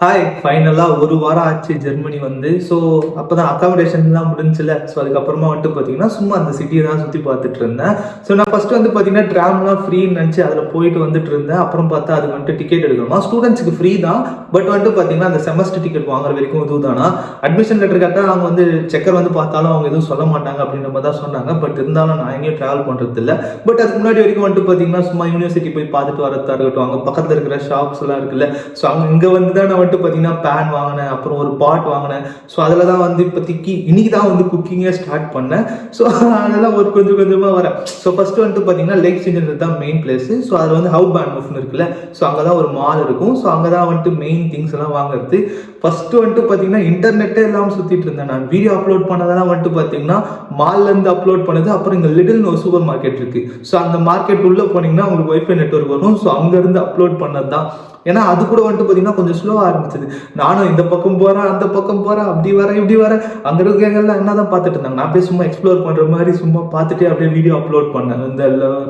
Hi ஃபைனலாக ஒரு வாரம் ஆச்சு ஜெர்மனி வந்து. ஸோ அப்போ தான் அக்காமடேஷன்லாம் முடிஞ்சில்ல. ஸோ அதுக்கப்புறமா வந்துட்டு பார்த்தீங்கன்னா சும்மா அந்த சிட்டியை தான் சுற்றி பார்த்துட்டு இருந்தேன். ஸோ நான் ஃபஸ்ட்டு வந்து பார்த்தீங்கன்னா ட்ராம்லாம் ஃப்ரீன்னு நினச்சி அதில் போயிட்டு வந்துட்டு இருந்தேன். அப்புறம் பார்த்தா அது வந்துட்டு டிக்கெட் எடுக்கணுமா, ஸ்டூடெண்ட்ஸுக்கு ஃப்ரீ தான். பட் வந்துட்டு பார்த்தீங்கன்னா அந்த செமஸ்டர் டிக்கெட் வாங்குற வரைக்கும் இது தானா. அட்மிஷன் லெட்டர் கேட்டால் அவங்க வந்து செக்கர் வந்து பார்த்தாலும் அவங்க எதுவும் சொல்ல மாட்டாங்க அப்படின்ற மாதிரி தான் சொன்னாங்க. பட் இருந்தாலும் நான் எங்கேயும் ட்ராவல் பண்ணுறது இல்லை. பட் அதுக்கு முன்னாடி வரைக்கும் வந்துட்டு பார்த்தீங்கன்னா சும்மா யூனிவர்சிட்டி போய் பார்த்துட்டு வரதா இருக்கட்டும், அங்கே பக்கத்தில் இருக்கிற ஷாப்ஸ் எல்லாம் இருக்குல்ல. ஸோ அவங்க இங்கே வந்து தான் நான் வந்துட்டு பார்த்தீங்கன்னா பேன் வாங்கினேன், அப்புறம் ஒரு பாட் வாங்கினேன். ஸோ அதில் தான் வந்து இப்போதைக்கு இன்னைக்கு தான் வந்து குக்கிங்கே ஸ்டார்ட் பண்ணேன். ஸோ அதெல்லாம் ஒரு கொஞ்சம் கொஞ்சமாக வரேன். ஸோ ஃபஸ்ட்டு வந்துட்டு பார்த்தீங்கன்னா லேக் சிஞ்சன்றது தான் மெயின் பிளேஸு. ஸோ அதில் வந்து ஹவு பேன்ஃப்னு இருக்குல்ல. ஸோ அங்கே தான் ஒரு மால் இருக்கும். ஸோ அங்கே தான் வந்துட்டு மெயின் திங்ஸ் எல்லாம் வாங்குறது. ஃபஸ்ட்டு வந்துட்டு பார்த்தீங்கன்னா இன்டர்நெட்டே இல்லாமல் சுற்றிட்டு இருந்தேன். நான் வீடியோ அப்லோட் பண்ணதெல்லாம் வந்துட்டு பார்த்தீங்கன்னா மால்லேருந்து அப்லோட் பண்ணது. அப்புறம் இங்கே லிட்டில்னு ஒரு சூப்பர் மார்க்கெட் இருக்குது. ஸோ அந்த மார்க்கெட் உள்ளே போனீங்கன்னா உங்களுக்கு ஒய்ஃபை நெட்வொர்க் வரும். ஸோ அங்கேருந்து அப்லோட் பண்ணது தான். ஏன்னா அது கூட வந்துட்டு பார்த்தீங்கன்னா கொஞ்சம் ஸ்லோவாக ஆரம்பிச்சது. நானும் இந்த பக்கம் போகிறேன், அந்த பக்கம் போகிறேன், அப்படி வரேன், இப்படி வரேன். அங்கே இருக்கிறவங்கெல்லாம் என்ன தான் பார்த்துட்டு இருந்தாங்க. நான் அப்படியே சும்மா எக்ஸ்ப்ளோர் பண்ணுற மாதிரி சும்மா பார்த்துட்டு அப்படியே வீடியோ அப்லோட் பண்ணேன். இந்த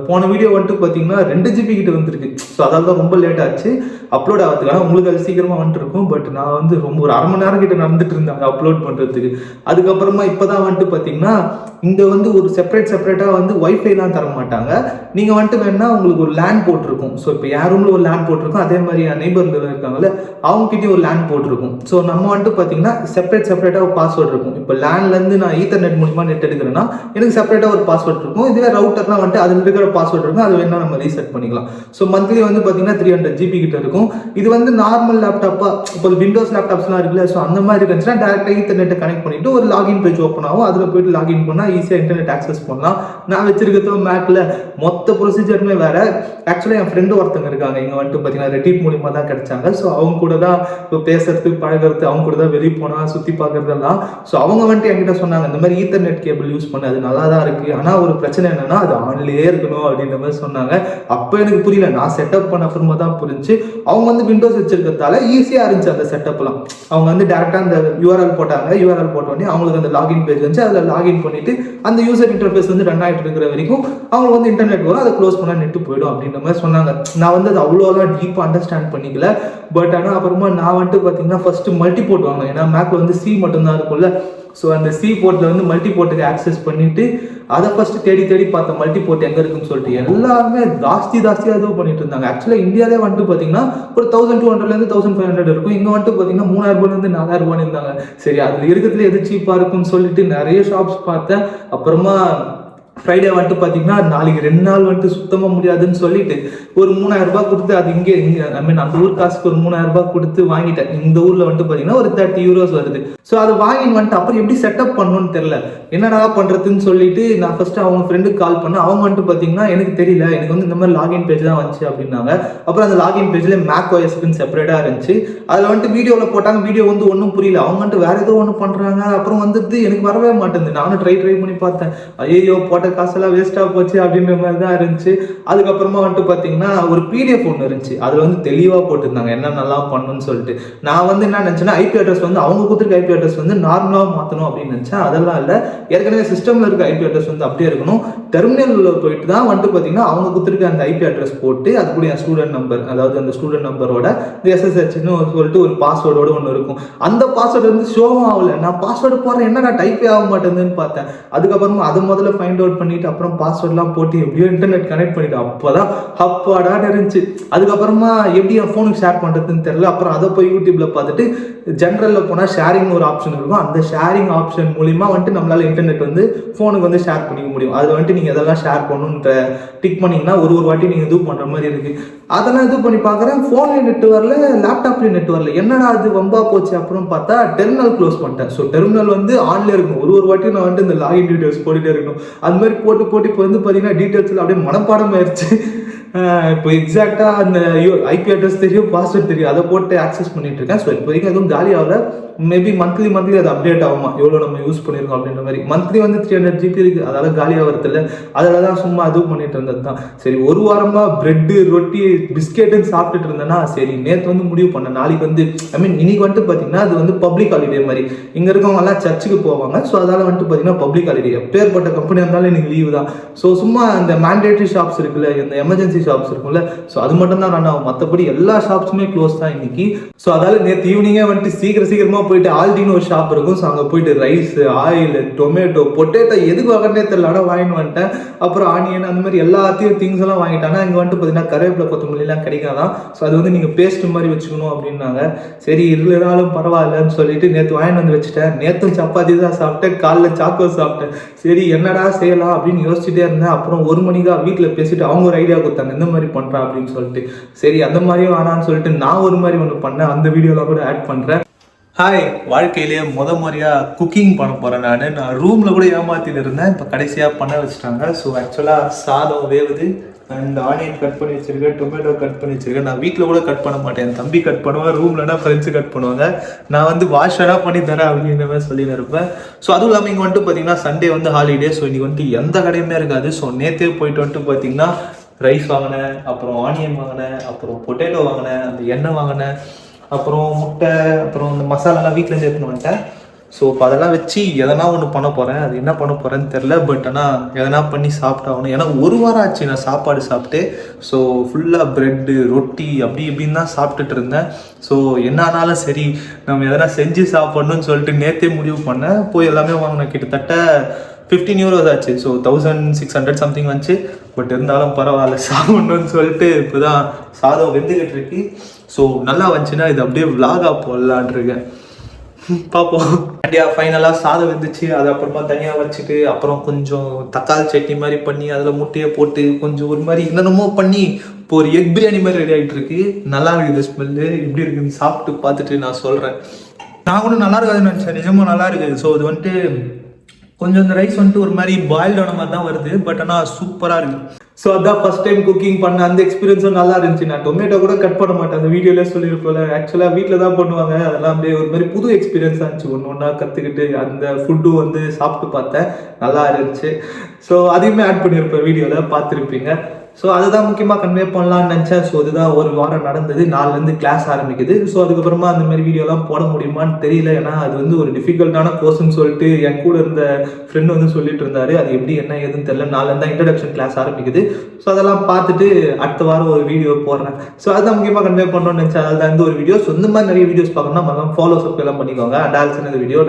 போன வீடியோ வந்துட்டு பார்த்தீங்கன்னா 2 GB கிட்ட வந்துருக்கு. ஸோ அதால் தான் ரொம்ப லேட் ஆச்சு அப்லோட் ஆகிறதுக்கு. ஆனால் உங்களுக்கு அது சீக்கிரமாக வந்துட்டு இருக்கும். பட் நான் வந்து ரொம்ப ஒரு 1/2 மணி நேரம் கிட்ட நடந்துட்டு இருந்தேன் அப்லோட் பண்ணுறதுக்கு. அதுக்கப்புறமா இப்போ தான் வந்துட்டு பார்த்தீங்கன்னா இங்கே வந்து ஒரு செப்பரேட்டாக வந்து ஒய்ஃபைலாம் தர மாட்டாங்க. நீங்கள் வந்துட்டு வேணா உங்களுக்கு ஒரு லேண்ட் போட்டிருக்கும். ஸோ இப்போ என் ரூமில் ஒரு லேண்ட் போட்டிருக்கும், அதே மாதிரி என் நெய்பர்கள் இருக்காங்கல்ல அவங்ககிட்டயும் ஒரு லேண்ட் போட்டிருக்கும். ஸோ நம்ம வந்துட்டு பார்த்தீங்கன்னா செப்பரேட்டாக ஒரு பாஸ்வேர்டு இருக்கும். இப்போ லேண்ட்லேருந்து நான் ஈத்தர்நெட் மூலமா நெட் எடுக்கிறேன்னா எனக்கு செப்பரேட்டாக ஒரு பாஸ்வேர்ட் இருக்கும். இதுவே ரவுட்டர்லாம் வந்துட்டு அதில் இருக்கிற பாஸ்வேர்டு இருக்கும், அது வேணா நம்ம ரீசெட் பண்ணிக்கலாம். ஸோ மந்த்லி வந்து பார்த்தீங்கன்னா 300 GB கிட்ட இருக்கும். இது வந்து நார்மல் லேப்டாப்பாக இப்போ விண்டோஸ் லேப்டாப்ஸ்லாம் இருக்குல்ல. ஸோ அந்த மாதிரி இருந்துச்சுன்னா டேரெக்டாக ஈத்தர்நெட்டை கனெக்ட் பண்ணிட்டு ஒரு லாகின் பேஜ் ஓப்பன் ஆகும். அதில் போயிட்டு லாகின் பண்ணால் ஈஸியாக இன்டர்நெட் ஆக்சஸ் பண்ணலாம். நான் வச்சிருக்கிறது மேக்ல மொத்த ப்ரொசீஜருமே வேற. ஆக்சுவலாக என் ஃப்ரெண்டு ஒருத்தங்க இருக்காங்க இங்கே வந்துட்டு பார்த்தீங்கன்னா ரெடிட் மூலியமாக தான் கிடைச்சாங்க. ஸோ அவங்க கூட தான் இப்போ பேசுறது பழகிறது, அவங்க கூட தான் வெளியே போனால் சுற்றி பார்க்கறதெல்லாம். ஸோ அவங்க வந்துட்டு என்கிட்ட சொன்னாங்க இந்த மாதிரி ஈத்தர்நெட் கேபிள் யூஸ் பண்ண அது நல்லா தான் இருக்குது, ஆனால் ஒரு பிரச்சனை என்னன்னா அது ஆன்லேயே இருக்கணும் அப்படின்ற மாதிரி சொன்னாங்க. அப்போ எனக்கு புரியல. நான் செட்டப் பண்ண அப்புறமா தான் புரிஞ்சு. அவங்க வந்து விண்டோஸ் வச்சிருக்கிறதால ஈஸியாக இருந்துச்சு அந்த செட்டப்லாம். அவங்க வந்து டேரெக்டாக அந்த யூஆர்எல் போட்டாங்க. யூஆர்எல் போட்டோடனே அவங்களுக்கு அந்த லாகின் பேஜ் வந்துச்சு. அதில் லாகின் பண்ணிட்டு அந்த யூசர் இன்டர்ஃபேஸ் வந்து ரன் ஆகிட்டு இருக்கிற வரைக்கும் அவங்க வந்து இன்டர்நெட் வரும், அதை க்ளோஸ் பண்ணால் நெட்டு போயிடும் அப்படின்ற மாதிரி சொன்னாங்க. நான் வந்து அது அவ்வளோலாம் டீப்பாக அண்டர்ஸ்டாண்ட் பண்ணிக்கல. பட் ஆனால் அப்புறமா நான் வந்துட்டு பார்த்தீங்கன்னா ஃபர்ஸ்ட் மல்டி போர்ட் வாங்கினேன். ஏன்னா மேக்ல வந்து சி மட்டும்தான் இருக்கும்ல. ஸோ அந்த சி போர்ட்டில் வந்து மல்டி போர்ட்டுக்கு ஆக்சஸ் பண்ணிட்டு அதை ஃபர்ஸ்ட் தேடி பார்த்தேன் மல்டி போர்ட் எங்கே இருக்குன்னு சொல்லிட்டு. எல்லாருமே ஜாஸ்தியாக இதுவும் பண்ணிட்டு இருந்தாங்க. ஆக்சுவலாக இந்தியாவிலே வந்துட்டு பார்த்தீங்கன்னா ஒரு 1200 1500 இருக்கும். இங்கே வந்துட்டு பார்த்தீங்கன்னா 3000 4000 இருந்தாங்க. சரி அதில் இருக்கிறதுல எது சீப்பாக இருக்குன்னு சொல்லிட்டு நிறைய ஷாப்ஸ் பார்த்தேன். அப்புறமா ஃப்ரைடே வந்துட்டு பார்த்தீங்கன்னா நாளைக்கு 2 நாள் வந்துட்டு சுத்தமாக முடியாதுன்னு சொல்லிட்டு ஒரு 3000 ரூபாய் கொடுத்து அது இங்கே ஐ மீன் அந்த ஊர் காசுக்கு ஒரு 3000 ரூபாய் கொடுத்து வாங்கிட்டேன். இந்த ஊரில் வந்துட்டு பார்த்தீங்கன்னா ஒரு 30 euros வருது. ஸோ அதை வாங்கின்னு வந்துட்டு அப்புறம் எப்படி செட்டப் பண்ணணும்னு தெரியல. என்னடா பண்ணுறதுன்னு சொல்லிட்டு நான் ஃபர்ஸ்ட் அவங்க ஃப்ரெண்டுக்கு கால் பண்ணேன். அவங்க வந்துட்டு பார்த்தீங்கன்னா எனக்கு தெரியல, எனக்கு வந்து இந்த மாதிரி லாகின் பேஜ் தான் வந்துச்சு அப்படின்னாங்க. அப்புறம் அந்த லாகின் பேஜ்ல மேக் ஓஎஸ்க்குன்னு செப்பரேட்டாக இருந்துச்சு. அதில் வந்துட்டு வீடியோவில் போட்டாங்க. வீடியோ வந்து ஒன்றும் புரியல. அவங்க வந்துட்டு வேற ஏதோ ஒன்று பண்ணுறாங்க. அப்புறம் வந்துட்டு எனக்கு வரவே மாட்டேங்குது. நானும் ட்ரை பண்ணி பார்த்தேன். ஐயோ போட்ட காசெல்லாம் வேஸ்ட்டாக போச்சு அப்படின்ற மாதிரி தான் இருந்துச்சு. அதுக்கப்புறமா வந்துட்டு பார்த்தீங்கன்னா ஒரு PDF ஒன்று இருந்துச்சு. அதில் வந்து தெளிவாக போட்டிருந்தாங்க என்ன நல்லா பண்ணணும்னு சொல்லிட்டு. நான் வந்து என்ன நினச்சேன்னா ஐபி அட்ரஸ் வந்து அவங்க கொடுத்துருக்க ஐபி அட்ரஸ் வந்து நார்மலாக மாற்றணும் அப்படின்னு நினச்சேன். அதெல்லாம் இல்லை, ஏற்கனவே சிஸ்டமில் இருக்க ஐபி அட்ரஸ் வந்து அப்படியே இருக்கணும். டெர்மினலில் போயிட்டு தான் வந்துட்டு பார்த்தீங்கன்னா அவங்க கொடுத்துருக்க அந்த ஐபி அட்ரஸ் போட்டு அது கூட என் ஸ்டூடெண்ட் நம்பர், அதாவது அந்த ஸ்டூடெண்ட் நம்பரோட SSHன்னு சொல்லிட்டு ஒரு பாஸ்வேர்டோட ஒன்று இருக்கும். அந்த பாஸ்வேர்டு வந்து ஷோவும் ஆகல. நான் பாஸ்வேர்டு போடுறேன், என்னடா டைப்பே ஆக மாட்டேங்குதுன்னு பார்த்தேன். அதுக்கப்புறமா அதை முதல்ல ஃபைண்ட் அவுட் பண்ணிட்டு அப்புறம் பாஸ்வேர்ட்லாம் போட்டு எப்படியோ இன்டர்நெட் கனெக்ட் பண்ணிட்டு அப்போதான் அப்பாடான்னு இருந்துச்சு. அதுக்கப்புறமா எப்படி என் ஃபோனுக்கு ஷேர் பண்ணுறதுன்னு தெரியல. அப்புறம் அதை போய் யூடியூப்ல பார்த்துட்டு ஜென்ரலில் போனால் ஷேரிங் ஒரு ஆப்ஷன் இருக்கும். அந்த ஷேரிங் ஆப்ஷன் மூலிமா வந்துட்டு நம்மளால இன்டர்நெட் வந்து ஃபோனுக்கு வந்து ஷேர் பண்ணிக்க முடியும். அதில் வந்துட்டு நீங்கள் எதெல்லாம் ஷேர் பண்ணணுன்ற டிக் பண்ணிங்கன்னா ஒரு வாட்டி நீங்கள் இது பண்ணுற மாதிரி இருக்குது. அதெல்லாம் இது பண்ணி பார்க்குறேன். ஃபோன்லேயும் நெட் வரல, லேப்டாப்லேயும் நெட் வரல. என்னடா அது வம்பா போச்சு. அப்புறம் பார்த்தா டெர்மினல் க்ளோஸ் பண்ணிட்டேன். ஸோ டெர்மினல் வந்து ஆன்லேயே இருக்கும். ஒரு வாட்டி நான் வந்துட்டு இந்த லாகின் டீட்டெயில்ஸ் போட்டுகிட்டே இருக்கணும். அது மாதிரி போட்டு இப்போ வந்து பார்த்தீங்கன்னா டீட்டெயில்ஸில் அப்படியே மனப்பாடம் ஆயிடுச்சு. இப்போ எக்ஸாக்டாக அந்த ஐபி அட்ரஸ் தெரியும், பாஸ்வேர்ட் தெரியும், அதை போட்டு ஆக்சஸ் பண்ணிட்டு இருக்கேன். ஸோ இப்போதைக்கு எதுவும் காலி ஆகல. மேபி மந்த்லி அது அப்டேட் ஆகுமா எவ்வளோ நம்ம யூஸ் பண்ணியிருக்கோம் அப்படின்ற மாதிரி. மந்த்லி வந்து 300 GB இருக்குது. அதெல்லாம் காலி ஆகிறதில்ல. அதில் தான் சும்மா அதுவும் பண்ணிட்டு இருந்தது தான். சரி ஒரு வாரமாக பிரெட்டு ரொட்டி பிஸ்கெட்டுன்னு சாப்பிட்டுட்டு இருந்தேன்னா சரி நேற்று வந்து முடிவு பண்ணேன். நாளைக்கு வந்து ஐ மீன் இன்னைக்கு வந்துட்டு பார்த்தீங்கன்னா அது வந்து பப்ளிக் ஹாலிடே மாதிரி. இங்கே இருக்கவங்க எல்லாம் சர்ச்சுக்கு போவாங்க. ஸோ அதனால் வந்துட்டு பார்த்தீங்கன்னா பப்ளிக் ஹாலிடே. எப்பேற்பட்ட கம்பெனி இருந்தாலும் இன்னைக்கு லீவு தான். ஸோ சும்மா அந்த மேண்டேட்டரி ஷாப்ஸ் இருக்குல்ல, இந்த எமர்ஜென்சி ஷாப்ஸ் இருக்கும்ல, ஸோ அது மட்டும் தான் ரன் ஆகும். மற்றபடி எல்லா ஷாப்ஸுமே க்ளோஸ் தான் இன்னைக்கு. ஸோ அதால நேற்று ஈவினிங்கே வந்துட்டு சீக்கிரமாக போயிட்டு ஆல்டின்னு ஒரு ஷாப் இருக்கும். ஸோ அங்கே போயிட்டு ரைஸ், ஆயில், டொமேட்டோ, பொட்டேட்டோ எதுக்கு வாங்கன்னே தெரியல, ஆனால் வாங்கிட்டு வந்துட்டேன். அப்புறம் ஆனியன் அந்த மாதிரி எல்லாத்தையும் திங்ஸ் எல்லாம் வாங்கிட்டாங்கன்னா இங்கே வந்துட்டு பார்த்தீங்கன்னா கருவேப்பிலை கொத்தமல்லிலாம் கிடைக்காதான். ஸோ அது வந்து நீங்கள் பேஸ்ட் மாதிரி வச்சுக்கணும் அப்படின்னாங்க. சரி இல்லைனாலும் பரவாயில்லன்னு சொல்லிட்டு நேற்று வாங்கிட்டு வந்து வச்சுட்டேன். நேற்றும் சப்பாத்தி தான் சாப்பிட்டேன், காலைல சாக்கோ சாப்பிட்டேன். சரி என்னடா செய்யலாம் அப்படின்னு யோசிச்சுட்டே இருந்தேன். அப்புறம் 1 மணிக்கா வீட்டில் பேசிட்டு அவங்க ஒரு ஐடியா கொடுத்தாங்க, இந்த மாதிரி பண்ணுறேன் அப்படின்னு சொல்லிட்டு. சரி அந்த மாதிரியும் வேணான்னு சொல்லிட்டு நான் ஒரு மாதிரி ஒன்று பண்ணேன், அந்த வீடியோலாம் கூட ஆட் பண்ணுறேன். ஹாய், வாழ்க்கையிலேயே முறையாக குக்கிங் பண்ண போகிறேன். நான் ரூமில் கூட ஏமாற்றிட்டு இருந்தேன், இப்போ கடைசியாக பண்ண வச்சுட்டாங்க. ஸோ ஆக்சுவலாக சாதம் வேவுது அண்ட் ஆனியன் கட் பண்ணி வச்சிருக்கேன், டொமேட்டோ கட் பண்ணி வச்சிருக்கேன். நான் வீட்டில் கூட கட் பண்ண மாட்டேன், என் தம்பி கட் பண்ணுவேன், ரூம்லனா ஃப்ரெண்ட்ஸு கட் பண்ணுவாங்க. நான் வந்து வாஷராக பண்ணி தரேன் அப்படின்ற மாதிரி சொல்லிட்டு இருப்பேன். ஸோ அதுவும் இல்லாமல் இங்கே வந்துட்டு பார்த்தீங்கன்னா சண்டே வந்து ஹாலிடே. ஸோ இன்றைக்கி வந்துட்டு எந்த கடையுமே இருக்காது. ஸோ நேற்றே போயிட்டு வந்துட்டு பார்த்தீங்கன்னா ரைஸ் வாங்கினேன், அப்புறம் ஆனியன் வாங்கினேன், அப்புறம் பொட்டேட்டோ வாங்கினேன், அந்த எண்ணெய் வாங்கினேன், அப்புறம் முட்டை, அப்புறம் இந்த மசாலாலாம் வீட்டிலேருந்து எடுத்துன்னு வந்துட்டேன். ஸோ இப்போ அதெல்லாம் வச்சு எதனா ஒன்று பண்ண போகிறேன். அது என்ன பண்ண போகிறேன்னு தெரில, பட் ஆனால் எதனா பண்ணி சாப்பிட்டாகணும். ஏன்னா 1 வாரம் ஆச்சு நான் சாப்பாடு சாப்பிட்டு. ஸோ ஃபுல்லாக ப்ரெட்டு, ரொட்டி அப்படி இப்படின்னு தான் சாப்பிட்டுட்டு இருந்தேன். ஸோ என்ன ஆனாலும் சரி நம்ம எதனா செஞ்சு சாப்பிட்ணுன்னு சொல்லிட்டு நேற்றே முடிவு பண்ணேன். போய் எல்லாமே வாங்கினேன். கிட்டத்தட்ட 15 euros ஆச்சு. ஸோ 1600 சம்திங் வந்துச்சு. பட் இருந்தாலும் பரவாயில்ல சாப்பிட்ணுன்னு சொல்லிட்டு இப்போ தான் சாதம் வெந்துக்கிட்டு இருக்கு. ஸோ நல்லா வந்துச்சுன்னா இது அப்படியே விலாகாக போடலான் இருக்கேன், பார்ப்போம். அண்டியா ஃபைனலாக சாதம் வெந்துச்சு. அது அப்புறமா தனியாக வச்சுட்டு அப்புறம் கொஞ்சம் தக்காளி சட்னி மாதிரி பண்ணி அதில் முட்டையை போட்டு கொஞ்சம் ஒரு மாதிரி என்னென்னமோ பண்ணி இப்போ ஒரு எக் பிரியாணி மாதிரி ரெடி ஆகிட்டு இருக்கு. நல்லா இருக்குது ஸ்மெல்லு. எப்படி இருக்குன்னு சாப்பிட்டு பார்த்துட்டு நான் சொல்கிறேன். நான் கூட நல்லா இருக்காதுன்னு நினச்சேன், நிஜமாக நல்லா இருக்குது. ஸோ இது வந்துட்டு கொஞ்சம் இந்த ரைஸ் வந்துட்டு ஒரு மாதிரி பாயில்டான மாதிரி தான் வருது, பட் ஆனால் சூப்பராக இருக்குது. ஸோ அதான் ஃபர்ஸ்ட் டைம் குக்கிங் பண்ண அந்த எக்ஸ்பீரியன்ஸும் நல்லா இருந்துச்சு. நான் டொமேட்டோ கூட கட் பண்ண மாட்டேன், அந்த வீடியோல சொல்லியிருப்போம்ல. ஆக்சுவலாக வீட்டில் தான் பண்ணுவாங்க. அதெல்லாம் அப்படியே ஒரு மாதிரி புது எக்ஸ்பீரியன்ஸாக இருந்துச்சு. ஒன்று ஒன்றா கற்றுக்கிட்டு அந்த ஃபுட்டும் வந்து சாப்பிட்டு பார்த்தேன், நல்லா இருந்துச்சு. ஸோ அதையுமே ஆட் பண்ணியிருப்பேன், வீடியோவில் பார்த்துருப்பீங்க. ஸோ அதுதான் முக்கியமாக கன்வே பண்ணலான்னு நினச்சேன். ஸோ இதுதான் 1 வாரம் நடந்தது. 4லேருந்து கிளாஸ் ஆரம்பிக்குது. ஸோ அதுக்கப்புறமா அந்த மாதிரி வீடியோலாம் போட முடியுமான்னு தெரியல. ஏன்னா அது வந்து ஒரு டிஃபிகல்ட்டான கோர்ஸ்ன்னு சொல்லிட்டு என் கூட இருந்த ஃப்ரெண்ட் வந்து சொல்லிட்டு இருந்தாரு. அது எப்படி என்ன ஏதுன்னு தெரியல. 4லேருந்து தான் இன்ட்ரடக்ஷன் கிளாஸ் ஆரம்பிக்குது. ஸோ அதெல்லாம் பார்த்துட்டு அடுத்த வாரம் ஒரு வீடியோ போடுறேன். ஸோ அதுதான் முக்கியமாக கன்வே பண்ணணும்னு நினச்சேன். அதுதான் இந்த ஒரு வீடியோ. ஸோ இந்த மாதிரி நிறைய வீடியோஸ் பார்க்கணும்னா மறக்காம ஃபாலோ சப்ஸ்கிரைப் எல்லாம் பண்ணிக்கோங்க. அண்ட் ஆல்சோ இந்த வீடியோ